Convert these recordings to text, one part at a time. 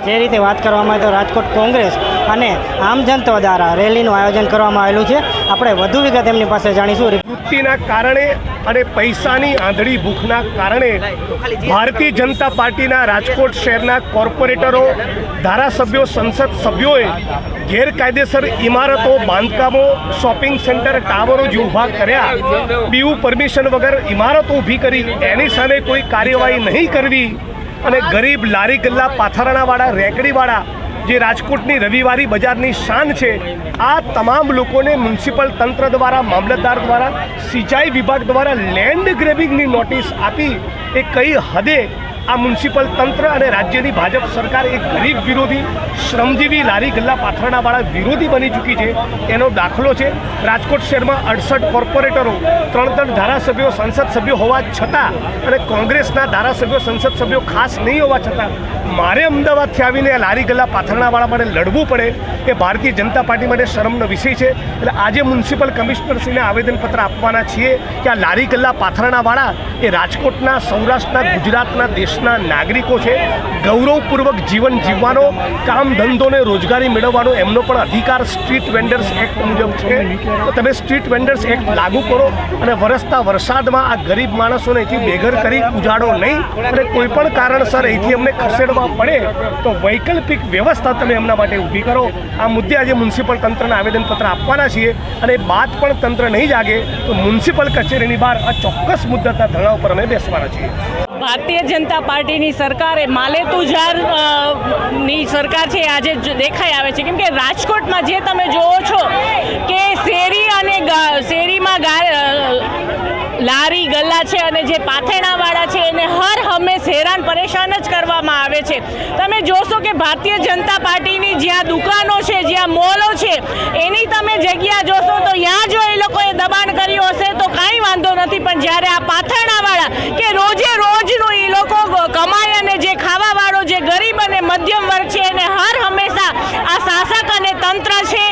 જે રીતે વાત કરવામાં આવે તો રાજકોટ કોંગ્રેસ અને આમ જનતા દ્વારા રેલીનું આયોજન કરવામાં આવેલું છે. આપણે વધુ વિગત એમની પાસે જાણીશું. વૃત્તિના કારણે અને પૈસાની આંધળી ભૂખના કારણે ભારતીય જનતા પાર્ટીના રાજકોટ શહેરના કોર્પોરેટરો, ધારાસભ્યો, સંસદ સભ્યોએ ગેરકાયદેસર ઇમારતો, બાંધકામો, શોપિંગ સેન્ટર, ટાવરો જે ઊભા કર્યા, બીયુ પરમિશન વગર ઇમારતો ઊભી કરી, એની સામે કોઈ કાર્યવાહી નહીં કરવી અને ગરીબ લારી ગલ્લા, પાથરણાવાળા, રેકડીવાળા જે રાજકોટની રવિવારી બજારની શાન છે, આ તમામ લોકોને મ્યુનિસિપલ તંત્ર દ્વારા, મામલતદાર દ્વારા, સિંચાઈ વિભાગ દ્વારા લેન્ડ ગ્રેબિંગની નોટિસ આપી એ કઈ હદે આ મ્યુનિસિપલ તંત્ર અને રાજ્યની ભાજપ સરકાર એક ગરીબ વિરોધી, શ્રમજીવી, લારી ગલ્લા, પાથરણાવાળા વિરોધી બની ચૂકી છે એનો દાખલો છે. રાજકોટ શહેરમાં 68 કોર્પોરેટરો, 3 ધારાસભ્યો, સંસદ સભ્યો હોવા છતાં અને કોંગ્રેસના ધારાસભ્યો, સંસદ સભ્યો ખાસ નહીં હોવા છતાં મારે અમદાવાદથી આવીને આ લારી ગલ્લા, પાથરણાવાળા માટે લડવું પડે એ ભારતીય જનતા પાર્ટી માટે શરમનો વિષય છે. એટલે આજે મ્યુનિસિપલ કમિશનરશ્રીને આવેદનપત્ર આપવાના છીએ કે આ લારી ગલ્લા, પાથરણાવાળા એ રાજકોટના, સૌરાષ્ટ્રના, ગુજરાતના, દેશના નાગરિકો છે. ગૌરવપૂર્વક જીવન જીવવાનો, કામ ધંધો ને રોજગારી મેળવવાનો એમનો પણ અધિકાર સ્ટ્રીટ વેન્ડર્સ એક્ટ મુજબ છે. તો તમે સ્ટ્રીટ વેન્ડર્સ એક્ટ લાગુ કરો અને વરસતા વરસાદમાં આ ગરીબ માણસોને અહીંથી બેઘર કરી ઉજાડો નહીં અને કોઈ પણ કારણસર અહીંથી અમને ખસેડવા પડે તો વૈકલ્પિક વ્યવસ્થા તમે એમના માટે ઊભી કરો. આ મુદ્દે આજે મ્યુનિસિપલ તંત્રને આવેદનપત્ર આપવાના છીએ અને બાદ પણ તંત્ર નહીં જાગે તો મ્યુનિસિપલ કચેરીની બહાર આ ચોક્કસ મુદ્દાના ધરણા ઉપર અમે બેસવાના છીએ. ભારતીય જનતા પાર્ટીની સરકાર એ માલેતુજારની સરકાર છે આજે દેખાઈ આવે છે. કેમ કે રાજકોટમાં જે તમે જોવો છો કે શેરી અને શેરીમાં લારી ગલ્લા છે અને જે પાથરણાવાળા છે એને હર હંમેશ હેરાન પરેશાન જ કરવામાં આવે છે. તમે જોશો કે ભારતીય જનતા પાર્ટીની જ્યાં દુકાનો છે, જ્યાં મોલો છે, એની તમે જગ્યા જોશો તો ત્યાં જો એ લોકોએ દબાણ કર્યું હશે તો કાંઈ વાંધો નથી, પણ જ્યારે આ પાથરણાવાળા કે રોજે રોજનું એ લોકો કમાય અને જે ખાવાવાળો જે ગરીબ અને મધ્યમ વર્ગ છે એને હર હંમેશા આ શાસક અને તંત્ર છે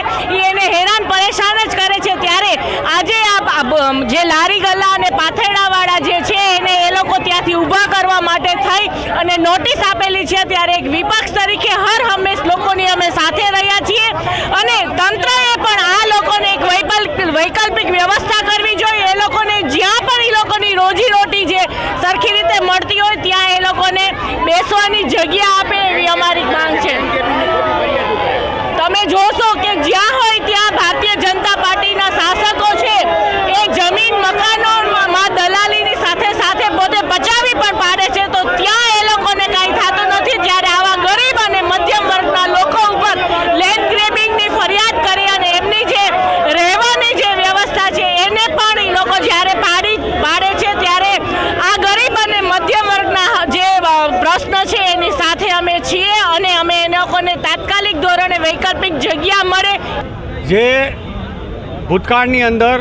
એને હેરાન પરેશાન જ કરે છે. ત્યારે આજે આ જે લારી ગલ્લા અને પાથરણાવાળા જે છે એને એ લોકો ત્યાંથી ઊભા કરવા માટે થઈ અને નોટિસ આપેલી છે. ત્યારે એક વિપક્ષ તરીકે હર હંમેશ લોકોની અમે સાથે રહ્યા છીએ અને તંત્રએ પણ આ લોકોને એક વૈકલ્પિક વ્યવસ્થા કરવી જોઈએ. એ લોકોને જ્યાં પણ એ લોકોની રોજીરોટી જે સરખી રીતે મળતી હોય ત્યાં એ લોકોને બેસવાની જગ્યા આપે એવી અમારી માંગ છે. તમે જોશો કે જ્યાં હોય ત્યાં ભારતીય જનતા પાર્ટીના શાસકો છે એ જમીન મકાનોમાં દલાલીની સાથે સાથે પોતે બચાવી પણ પાડે છે, તો ત્યાં એ લોકોને કાંઈ થતું નથી. જ્યારે આવા ગરીબ અને મધ્યમ વર્ગના લોકો ઉપર લેન્ડ ગ્રેબિંગની ફરિયાદ કરી અને એમની જે રહેવાની જે વ્યવસ્થા છે એને પણ એ લોકો જ્યારે પાડે છે ત્યારે આ ગરીબ અને મધ્યમ વર્ગના જે પ્રશ્ન છે એની સાથે અમે છીએ અને અમે એ લોકોને તાત્કાલિક ધોરણે વૈકલ્પિક જગ્યા મળે. જે ભૂતકાળની અંદર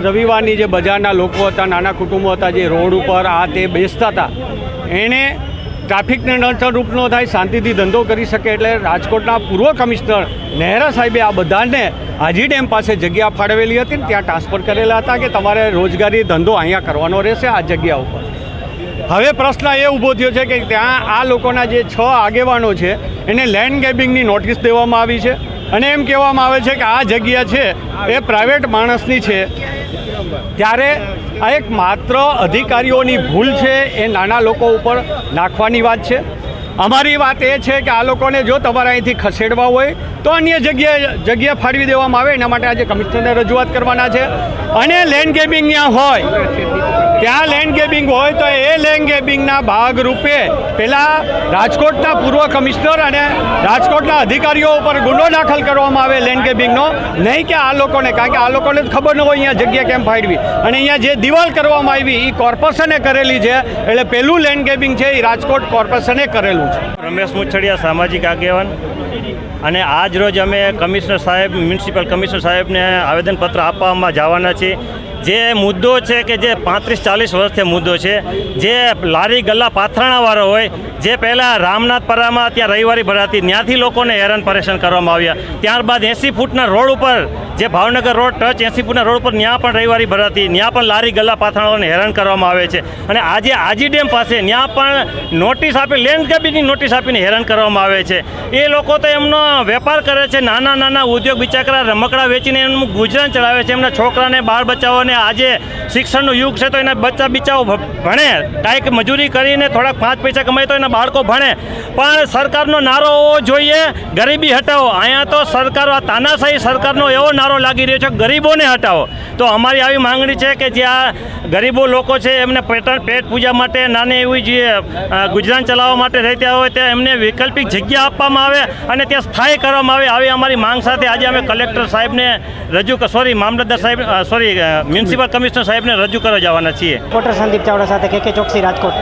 રવિવારની જે બજારના લોકો હતા, નાના કુટુંબો હતા, જે રોડ ઉપર આ તે બેસતા હતા, એને ટ્રાફિકને નડતરરૂપ ન થાય, શાંતિથી ધંધો કરી શકે એટલે રાજકોટના પૂર્વ કમિશનર નહેરા સાહેબે આ બધાને હાજી ડેમ પાસે જગ્યા ફાળવેલી હતી ને ત્યાં ટ્રાન્સફર કરેલા હતા કે તમારે રોજગારી ધંધો અહીંયા કરવાનો રહેશે આ જગ્યા ઉપર. હવે પ્રશ્ન એ ઊભો થયો છે કે ત્યાં આ લોકોના જે 6 આગેવાનો છે એને લેન્ડ ગ્રેબિંગની નોટિસ દેવામાં આવી છે અને એમ કહેવામાં આવે છે કે આ જગ્યા છે એ પ્રાઇવેટ માણસની છે. ત્યારે આ એક માત્ર અધિકારીઓની ભૂલ છે, એ નાના લોકો ઉપર નાખવાની વાત છે. અમારી વાત એ છે કે આ લોકોને જો તમારે અહીંથી ખસેડવા હોય તો અન્ય જગ્યા ફાળવી દેવામાં આવે. એના માટે આજે કમિશનરને રજૂઆત કરવાના છે. અને લેન્ડ ગ્રેબિંગ ત્યાં લેન્ડ ગ્રેબિંગ હોય તો એ લેન્ડ ગ્રેબિંગના ભાગરૂપે પહેલાં રાજકોટના પૂર્વ કમિશનર અને રાજકોટના અધિકારીઓ ઉપર ગુનો દાખલ કરવામાં આવે લેન્ડ ગ્રેબિંગનો, નહીં કે આ લોકોને. કારણ કે આ લોકોને જ ખબર ન હોય અહીંયા જગ્યા કેમ ફાળવી. અને અહીંયા જે દિવાલ કરવામાં આવી એ કોર્પોરેશને કરેલી છે, એટલે પહેલું લેન્ડ ગ્રેબિંગ છે એ રાજકોટ કોર્પોરેશને કરેલું છે. રમેશ મુછડિયા, સામાજિક આગેવાન. અને આજ રોજ અમે મ્યુનિસિપલ કમિશનર સાહેબને આવેદનપત્ર આપવામાં જવાના છીએ જે મુદ્દો છે કે જે 35-40 વર્ષથી મુદ્દો છે, જે લારી ગલ્લા પાથરાણાવાળો હોય, જે પહેલાં રામનાથપરામાં ત્યાં રવિવારી ભરાતી, ત્યાંથી લોકોને હેરાન પરેશાન કરવામાં આવ્યા. ત્યારબાદ 80 ફૂટના રોડ ઉપર, જે ભાવનગર રોડ ટચ 80 ફૂટના રોડ ઉપર, ત્યાં પણ રવિવારી ભરાતી, ત્યાં પણ લારી ગલ્લા પાથરાણાઓને હેરાન કરવામાં આવે છે. અને આજે આજી ડેમ પાસે ત્યાં પણ નોટિસ આપી, લેન્ડ ગ્રેબિંગની નોટિસ આપીને હેરાન કરવામાં આવે છે. એ લોકો તો એમનો વેપાર કરે છે, નાના નાના ઉદ્યોગ બિચારા રમકડા વેચીને એમનું ગુજરાન ચલાવે છે. એમના છોકરાને, બાળ બચ્ચાઓને આજે શિક્ષણનો યુગ છે તો એના બચ્ચાઓ ભણે, કાંઈક મજૂરી કરીને થોડાક 5 પૈસા કમાય તો એના બાળકો ભણે. પણ સરકારનો નારો હોવો જોઈએ, ગરીબી હટાવો. અહીંયા તો સરકારો, આ તાનાશાહી સરકારનો એવો નારો લાગી રહ્યો છે, ગરીબોને હટાવો. તો અમારી આવી માંગણી છે કે જ્યાં ગરીબો લોકો છે એમને પેટ પૂજા માટે, નાની એવી જે ગુજરાન ચલાવવા માટે રહેતા હોય ત્યાં એમને વૈકલ્પિક જગ્યા આપવામાં આવે અને ત્યાં સ્થાયી કરવામાં આવે. આવી અમારી માંગ સાથે આજે અમે કલેક્ટર સાહેબને મામલતદાર સાહેબ મ્યુનિસિપલ કમિશનર સાહેબને રજૂ કરવા જવાના છીએ. રિપોર્ટર સંદીપ ચાવડા સાથે KK ચોકસી, રાજકોટ.